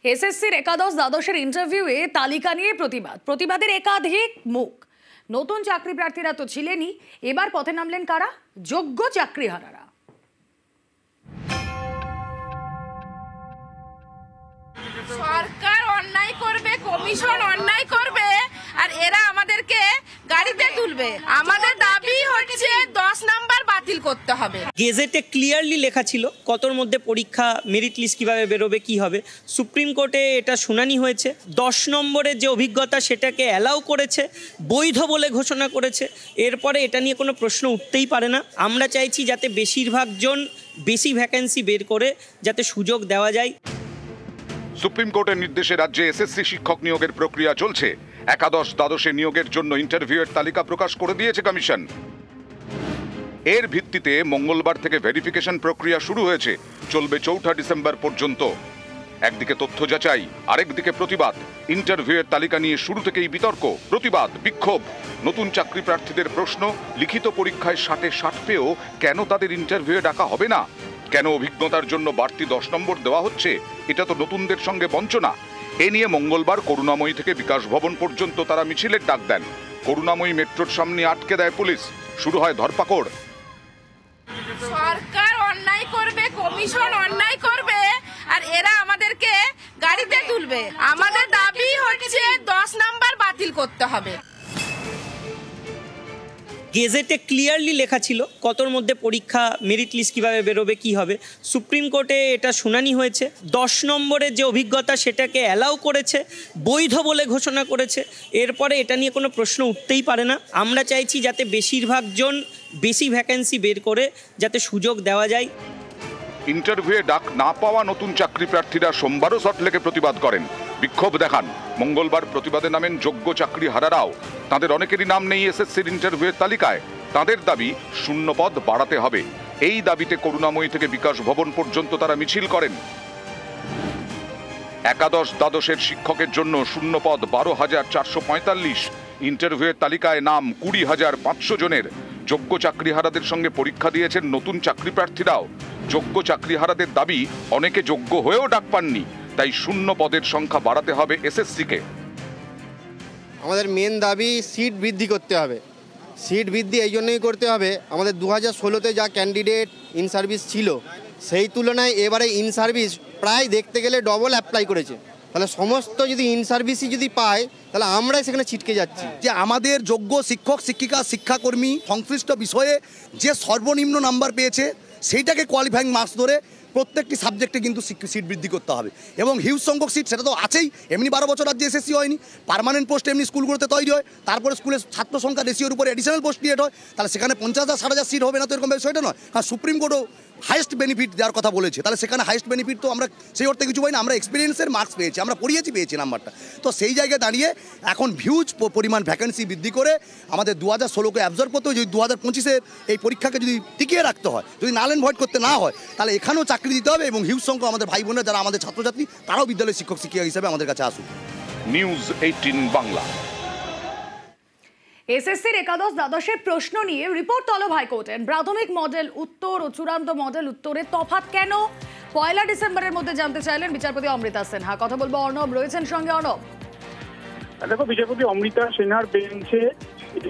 এসএসসির একাদশ দ্বাদশের ইন্টারভিউয়ে তালিকা নিয়ে প্রতিবাদের একাধিক মুখ। নতুন চাকরি প্রার্থীরা তো ছিলেনই, এবার পথে নামলেন কারা? যোগ্য চাকরিহারারা। সরকার অন্যায় করবে, কমিশন অন্যায় করবে, আর এরা আমাদেরকে গাড়িতে তুলবে। আমাদের দাবি হচ্ছে 10 নাম্বার বাতিল করতে হবে। গেজেটে ক্লিয়ারলি লেখা ছিল কতর মধ্যে পরীক্ষা, মেরিট লিস্ট কিভাবে বেরোবে, কি হবে। সুপ্রিম কোর্টে এটা শুনানি হয়েছে। 10 নম্বরের যে অভিজ্ঞতা সেটাকে অ্যালাউ করেছে, বৈধ বলে ঘোষণা করেছে। এরপরে এটা নিয়ে কোনো প্রশ্ন উঠতেই পারে না। আমরা চাইছি যাতে বেশিরভাগ জন বেশি ভ্যাকেন্সি বের করে যাতে সুযোগ দেওয়া যায়। সুপ্রিম কোর্টের নির্দেশে রাজ্যে এসএসসি শিক্ষক নিয়োগের প্রক্রিয়া চলছে। একাদশ দ্বাদশে নিয়োগের জন্য ইন্টারভিউয়ের তালিকা প্রকাশ করে দিয়েছে কমিশন। এর ভিত্তিতে মঙ্গলবার থেকে ভেরিফিকেশন প্রক্রিয়া শুরু হয়েছে, চলবে 4 ডিসেম্বর পর্যন্ত। একদিকে তথ্য যাচাই, আরেকদিকে প্রতিবাদ। ইন্টারভিউয়ের তালিকা নিয়ে শুরু থেকেই বিতর্ক, প্রতিবাদ, বিক্ষোভ। নতুন চাকরি প্রার্থীদের প্রশ্ন, লিখিত পরীক্ষায় 60 পেয়েও কেন তাদের ইন্টারভিউয়ে ডাকা হবে না? কেন অভিজ্ঞতার জন্য বাড়তি 10 নম্বর দেওয়া হচ্ছে? এটা তো নতুনদের সঙ্গে বঞ্চনা। এ নিয়ে মঙ্গলবার করুণাময়ী থেকে বিকাশ ভবন পর্যন্ত তারা মিছিলের ডাক দেন। করুণাময়ী মেট্রোর সামনে আটকে দেয় পুলিশ, শুরু হয় ধরপাকড়। সরকার অন্যায় করবে, কমিশন অন্যায় করবে, আর এরা আমাদেরকে গাড়িতে তুলবে। আমাদের দাবি হচ্ছে 10 নাম্বার বাতিল করতে হবে। গেজেটে ক্লিয়ারলি লেখা ছিল কতর মধ্যে পরীক্ষা, মেরিট লিস্ট কিভাবে বেরোবে, কি হবে। সুপ্রিম কোর্টে এটা শুনানি হয়েছে। 10 নম্বরের যে অভিজ্ঞতা সেটাকে অ্যালাউ করেছে, বৈধ বলে ঘোষণা করেছে। এরপরে এটা নিয়ে কোনো প্রশ্ন উঠতেই পারে না। আমরা চাইছি যাতে বেশিরভাগ জন বেশি ভ্যাকেন্সি বের করে যাতে সুযোগ দেওয়া যায়। ইন্টারভিউয়ে ডাক না পাওয়া নতুন চাকরি প্রার্থীরা সোমবারও সল্টলেকে প্রতিবাদ করেন, বিক্ষোভ দেখান। মঙ্গলবার প্রতিবাদে নামেন যোগ্য চাকরিহারারাও। তাদের অনেকেরই নাম নেই এসএসসির ইন্টারভিউয়ের তালিকায়। তাদের দাবি শূন্য পদ বাড়াতে হবে। এই দাবিতে করুণাময়ী থেকে বিকাশ ভবন পর্যন্ত তারা মিছিল করেন। একাদশ দ্বাদশের শিক্ষকের জন্য শূন্য পদ 12,445। ইন্টারভিউয়ের তালিকায় নাম 20,500 জনের। যোগ্য চাকরিহারাদের সঙ্গে পরীক্ষা দিয়েছেন নতুন চাকরি প্রার্থীরাও। যোগ্য চাকরিহারাদের দাবি অনেকে যোগ্য হয়েও ডাক পাননি, তাই শূন্য পদের সংখ্যা বাড়াতে হবে এসএসসিকে। আমাদের মেন দাবি সিট বৃদ্ধি করতে হবে। সিট বৃদ্ধি এই জন্যই করতে হবে, আমাদের 2016-তে যা ক্যান্ডিডেট ইন সার্ভিস ছিল সেই তুলনায় এবারে ইন সার্ভিস প্রায় দেখতে গেলে ডবল অ্যাপ্লাই করেছে। তাহলে সমস্ত যদি ইন সার্ভিসই যদি পায় তাহলে আমরাই সেখানে ছিটকে যাচ্ছি। যে আমাদের যোগ্য শিক্ষক, শিক্ষিকা, শিক্ষাকর্মী সংশ্লিষ্ট বিষয়ে যে সর্বনিম্ন নাম্বার পেয়েছে সেইটাকে কোয়ালিফাইং মার্কস ধরে প্রত্যেকটি সাবজেক্টে কিন্তু সিট বৃদ্ধি করতে হবে। এবং হিউজ সংখ্যক সিট সেটা তো আছেই, এমনি 12 বছর রাজ্যে এসএসসি হয়নি। পার্মানেন্ট পোস্ট এমনি স্কুলগুলোতে তৈরি হয়, তারপরে স্কুলের ছাত্র সংখ্যা রেশিওর উপরে এডিশনাল পোস্ট ক্রিয়েট হয়। তাহলে সেখানে 50,000 60,000 সিট হবে না তো এরকম বিষয়টা নয়। কারণ সুপ্রিম কোর্টও হাইয়েস্ট বেনিফিট দেওয়ার কথা বলেছে, তাহলে সেখানে হাইয়েস্ট বেনিফিট তো আমরা সেই অর্থে কিছু পাই না। আমরা এক্সপিরিয়েন্সের মার্কস পেয়েছি, আমরা পেয়েছি নাম্বারটা। তো সেই জায়গায় দাঁড়িয়ে এখন হিউজ পরিমাণ ভ্যাকেন্সি বৃদ্ধি করে আমাদের 2016-কে অ্যাবজর্ব করতে হয়। যদি 2025-এর এই পরীক্ষাকে যদি টিকিয়ে রাখতে হয়, যদি নাল অ্যান্ড ভয়েড করতে না হয়, তাহলে এখানেও চাকরি দিতে হবে। এবং হিউজ সংখ্যক আমাদের ভাই বোনেরা যারা আমাদের ছাত্রছাত্রী তারাও বিদ্যালয়ের শিক্ষক শিক্ষিকা হিসেবে আমাদের কাছে আসুক। নিউজ 18 বাংলা। এসএসসির একাদশ দ্বাদশের প্রশ্ন নিয়ে রিপোর্ট তলব হাইকোর্টের। প্রাথমিক মডেল উত্তর ও চূড়ান্ত মডেল উত্তরের তফাৎ কেন 1 ডিসেম্বরের মধ্যে জানতে চাইলেন বিচারপতি অমৃতা সিনহা। কথা বলবো অর্ণব, রয়েছেন সঙ্গে। অর্ণব, দেখো, বিচারপতি অমৃতা সিনহার বেঞ্চে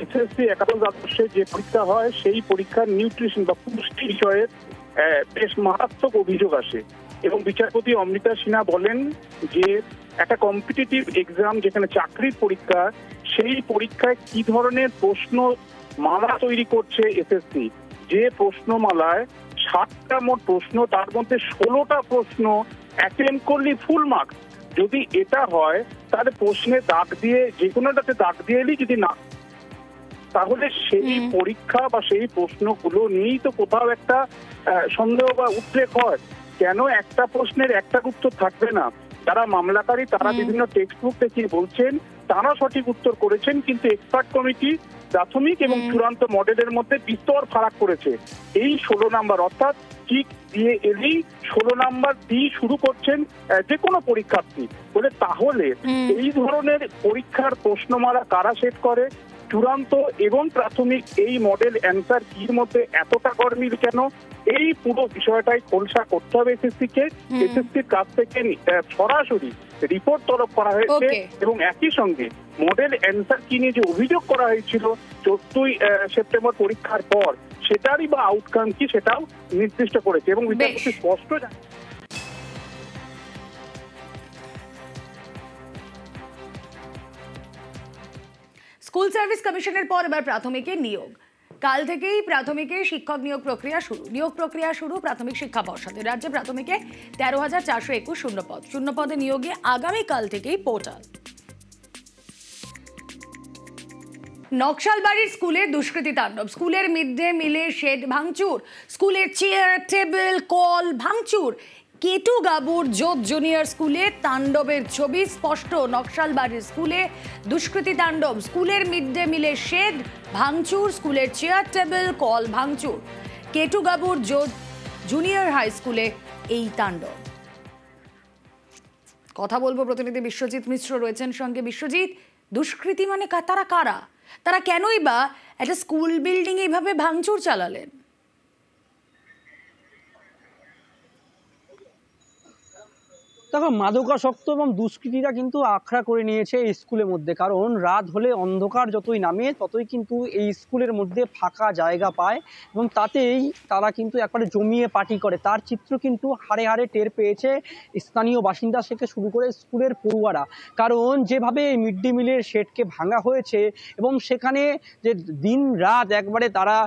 এসএসসি একাদশ দ্বাদশে যে পরীক্ষা হয় সেই পরীক্ষার নিউট্রিশন বা পুষ্টি বিষয়ে বেশ মারাত্মক অভিযোগ আসে। এবং বিচারপতি অমৃতা সিনহা বলেন যে একটা কম্পিটিটিভ এক্সাম যেখানে চাকরির পরীক্ষা, সেই পরীক্ষায় কি ধরনের প্রশ্ন মালা তৈরি করছে এসএসসি। যে প্রশ্নমালায় 60টা মোট প্রশ্ন, তার মধ্যে 16টা প্রশ্ন অ্যাটেম্প করলে ফুল মার্কস। যদি এটা হয় তাহলে প্রশ্নে দাগ দিয়ে, যে কোনোটাতে দাগ দিয়ে এলি যদি না, তাহলে সেই পরীক্ষা বা সেই প্রশ্নগুলো নিয়েই তো কোথাও একটা সন্দেহ বা উদ্বেগ হয়। কেন একটা প্রশ্নের একটা উত্তর থাকবে না? যারা মামলাকারী তারা বিভিন্ন টেক্সট বুক দেখিয়ে বলছেন তারা সঠিক উত্তর করেছেন, কিন্তু এক্সপার্ট কমিটি প্রাথমিক এবং চূড়ান্ত মডেলের মধ্যে বিস্তর ফারাক করেছে। এই 16 নাম্বার, অর্থাৎ ঠিক দিয়ে এলেই 16 নাম্বার দিয়ে শুরু করছেন যে কোনো পরীক্ষার্থী বলে। তাহলে এই ধরনের পরীক্ষার প্রশ্নমালা কারা সেট করে? চূড়ান্ত এবং প্রাথমিক এই মডেল অ্যান্সার কির মধ্যে এতটা গরমিল কেন? এই পুরো বিষয়টাই খোলসা করতে হবে এসএসসি কে। এসএসসির কাছ থেকে সরাসরি রিপোর্ট তলব করা হয়েছে এবং একই সঙ্গে মডেল অ্যান্সার কি নিয়ে যে অভিযোগ করা হয়েছিল 14ই সেপ্টেম্বর পরীক্ষার পর, সেটারই বা আউটকাম কি সেটাও নির্দিষ্ট করেছে এবং বিচারপতি স্পষ্ট স্কুল সার্ভিস কমিশনের পর এবার প্রাথমিকে নিয়োগ। কাল থেকেই প্রাথমিকে শিক্ষক নিয়োগ প্রক্রিয়া শুরু। নিয়োগ প্রক্রিয়া শুরু প্রাথমিক শিক্ষা পর্ষদে। রাজ্যে প্রাথমিকে 13,421 শূন্যপদ। শূন্যপদে নিয়োগে আগামীকাল থেকেই পোর্টাল। নকশালবাড়ির স্কুলে দুষ্কৃতী তাণ্ডব। স্কুলের মিড ডে মিলে শেড ভাঙচুর, স্কুলের চেয়ার টেবিল কল ভাঙচুর। কেটুগাবুর জোত জুনিয়র স্কুলে তাণ্ডবের ছবি স্পষ্ট। নকশালবাড়ির স্কুলে দুষ্কৃতী তাণ্ডব, স্কুলের মিড ডে মিলে শেড ভাঙচুর, স্কুলের চেয়ার টেবিল কল ভাঙচুর। কেটুগাবুর জোত জুনিয়র হাই স্কুলে এই তাণ্ডব। কথা বলবো প্রতিনিধি বিশ্বজিৎ মিশ্র রয়েছেন সঙ্গে। বিশ্বজিৎ, দুষ্কৃতী মানে তারা কারা? তারা কেনই বা একটা স্কুল বিল্ডিং এইভাবে ভাঙচুর চালালেন? দেখো, মাদকাসক্ত এবং দুষ্কৃতীরা কিন্তু আখড়া করে নিয়েছে এই স্কুলের মধ্যে। কারণ রাত হলে অন্ধকার যতই নামে ততই কিন্তু এই স্কুলের মধ্যে ফাঁকা জায়গা পায় এবং তাতেই তারা কিন্তু একবারে জমিয়ে পার্টি করে। তার চিত্র কিন্তু হাড়ে হাড়ে টের পেয়েছে স্থানীয় বাসিন্দা থেকে শুরু করে স্কুলের পড়ুয়ারা। কারণ যেভাবে মিড ডে মিলের শেডকে ভাঙা হয়েছে এবং সেখানে যে দিন রাত একবারে তারা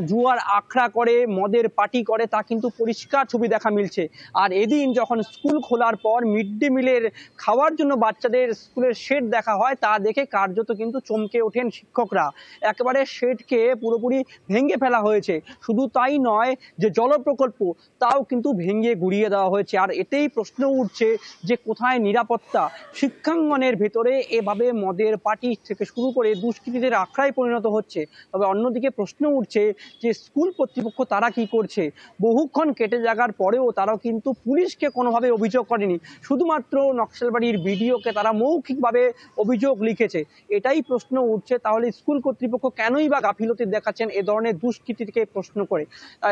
জুয়ার আখড়া করে, মদের পার্টি করে, তা কিন্তু পরিষ্কার ছবি দেখা মিলছে। আর এদিন যখন স্কুল খোলার পর মিড ডে মিলের খাওয়ার জন্য বাচ্চাদের স্কুলের শেড দেখা হয়, তা দেখে কার্যত কিন্তু চমকে ওঠেন শিক্ষকরা। একেবারে শেডকে পুরোপুরি ভেঙে ফেলা হয়েছে। শুধু তাই নয়, যে জল প্রকল্প তাও কিন্তু ভেঙে গুড়িয়ে দেওয়া হয়েছে। আর এতেই প্রশ্ন উঠছে যে কোথায় নিরাপত্তা? শিক্ষাঙ্গনের ভেতরে এভাবে মদের পার্টি থেকে শুরু করে দুষ্কৃতীদের আখড়ায় পরিণত হচ্ছে। তবে অন্যদিকে প্রশ্ন উঠছে যে স্কুল কর্তৃপক্ষ তারা কি করছে? বহুক্ষণ কেটে যাওয়ার পরেও তারাও কিন্তু পুলিশকে কোনোভাবে অভিযোগ করেনি। শুধুমাত্র নকশালবাড়ির ভিডিওকে তারা মৌখিকভাবে অভিযোগ লিখেছে। এটাই প্রশ্ন উঠছে, তাহলে স্কুল কর্তৃপক্ষ কেনই বা গাফিলতি দেখাচ্ছেন এ ধরনের দুষ্কৃতীকে প্রশ্ন করে?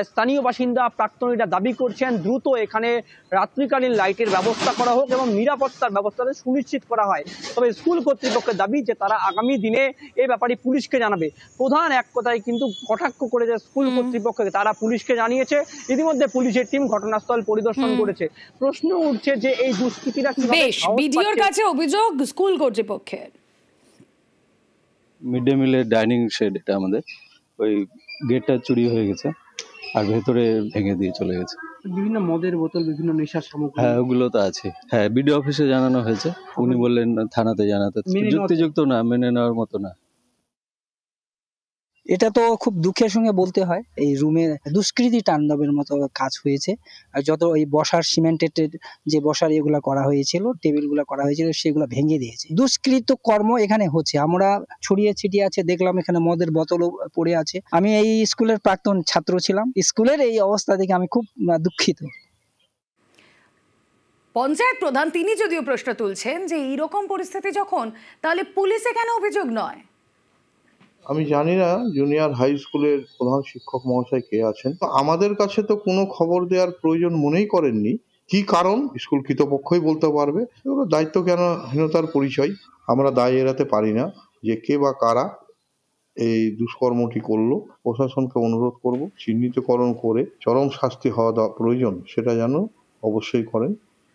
স্থানীয় বাসিন্দা প্রাক্তনীরা দাবি করছেন দ্রুত এখানে রাত্রিকালীন লাইটের ব্যবস্থা করা হোক এবং নিরাপত্তার ব্যবস্থাটা সুনিশ্চিত করা হয়। তবে স্কুল কর্তৃপক্ষের দাবি যে তারা আগামী দিনে এ ব্যাপারে পুলিশকে জানাবে। প্রধান এক কথায় কিন্তু কটাক্ষ করে যে স্কুল কর্তৃপক্ষকে তারা পুলিশকে জানিয়েছে। ইতিমধ্যে পুলিশের টিম ঘটনাস্থল পরিদর্শন করেছে। প্রশ্ন উঠছে যে এই দুষ্কৃতীরা বেশ, বিডিওর কাছে অভিযোগ স্কুল কর্তৃপক্ষের। মিড ডে মিলের ডাইনিং শেড, এটা আমাদের ওই গেটটা চুরি হয়ে গেছে আর ভেতরে ভেঙে দিয়ে চলে গেছে। বিভিন্ন মদের বোতল, বিভিন্ন নেশার সামগ্রী, হ্যাঁ ওগুলো তো আছে। হ্যাঁ, বিডিও অফিসে জানানো হয়েছে, উনি বললেন থানাতে জানাতে। যুক্তিযুক্ত না, মেনে নেওয়ার মতো না। এটা তো খুব দুঃখের সঙ্গে বলতে হয়, এই রুমে দুষ্কৃতী তাণ্ডবের মতো কাজ হয়েছে। আর যত এই বসার সিমেন্টেড যে বসার এগুলা করা হয়েছিল, টেবিলগুলো করা হয়েছিল, সেগুলো ভেঙে দিয়েছে। দুষ্কৃত কর্ম এখানে হচ্ছে। আমরা ছড়িয়ে ছিটিয়ে আছে দেখলাম, এখানে মদের বোতলও পড়ে আছে। আমি এই স্কুলের প্রাক্তন ছাত্র ছিলাম। স্কুলের এই অবস্থা দেখে আমি খুব দুঃখিত। পঞ্চায়েত প্রধান তিনি যদিও প্রশ্ন তুলছেন যে এইরকম পরিস্থিতি যখন, তাহলে পুলিশে কেন অভিযোগ নয়? আমি জানি না জুনিয়র হাই স্কুলের প্রধান শিক্ষক মহাশয় কে আছেন। তো আমাদের কাছে তো কোনো খবর দেওয়ার প্রয়োজন মনেই করেননি। কি কারণ স্কুল কর্তৃপক্ষই বলতে পারবে। এগুলো দায়িত্ব জ্ঞানহীনতার পরিচয়। আমরা দায় এড়াতে পারি না যে কে বা কারা এই দুষ্কর্মটি করলো। প্রশাসনকে অনুরোধ করব চিহ্নিতকরণ করে চরম শাস্তি হওয়া প্রয়োজন সেটা যেন অবশ্যই করেন।